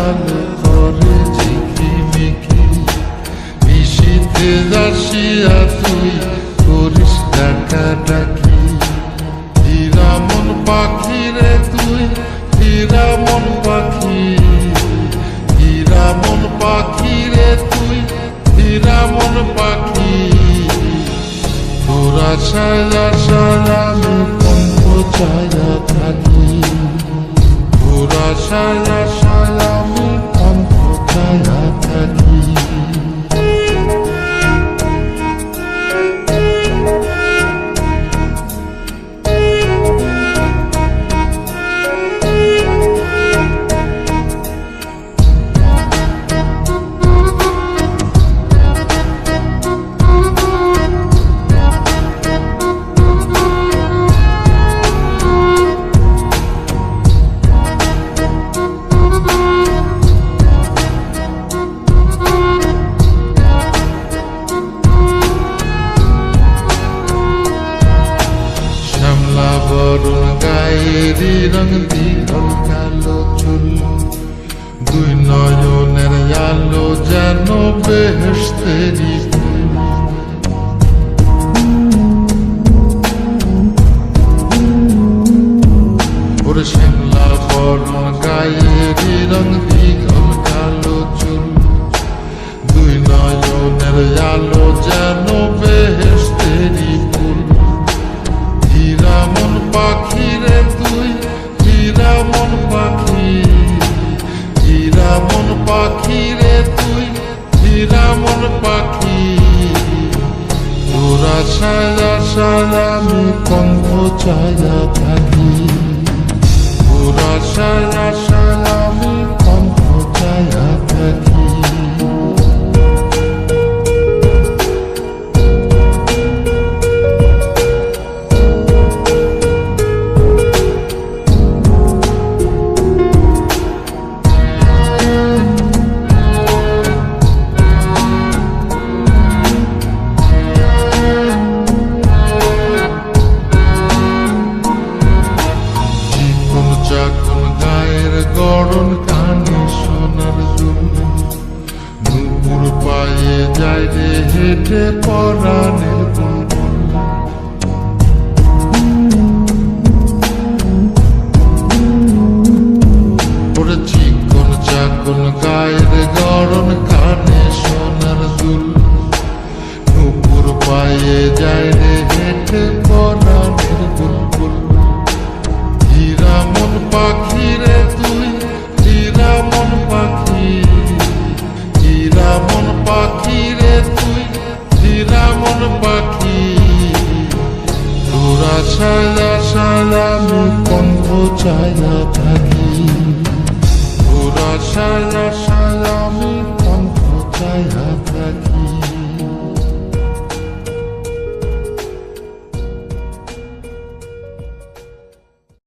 আলো করে ঝিকিমিকি। নিশীথে আসিয়া তুই করিস ডাকাডাকি। হীরা মন পাখি রে তুই, হীরা মন পাখি। হীরা মন পাখি রে তুই, হীরা মন পাখি। তোর আশায় আশায় আমি কণ্ঠ চায়া থাকি। তোর আশায় আশায় আমি কণ্ঠ চায়া থাকি। বরুণ গায়েরি রং দীঘল কালো চুল। দুই নয়নের আলো যেন বেহেশতেরি ফুল। ওরে শ্যামলা বরুণ গায়েরি রং দীঘল কালো চুল। দুই নয়নের আলো যেন বেহেশতেরি ফুল। হীরা মন পাখি রে তুই, হীরা মন পাখি। হীরা মন পাখি রে তুই, হীরা মন পাখি। তোর আশায় আশায় আমি কণ্ঠ চায়া থাকি। তোর আশায় আশায় আমি কণ্ঠ চায়া থাকি। গড়ন কানে সোনার জুল। নুপুর পায়ে যায় রে হেঁটে পরাণের বুলবুল। ওরে চিকন চাকন গায়ের গড়ন কানে সোনার জুল। নুপুর পায়ে যায় রে হেঁটে পরাণের বুলবুল। হীরা মন পাখি রে তুই, হীরা মন পাখি। হীরা মন পাখি রে তুই, হীরা মন পাখি। তোর আশায় আশায় আমি কণ্ঠ চায়া থাকি। তোর আশায় আশায় আমি কণ্ঠ চায়া থাকি।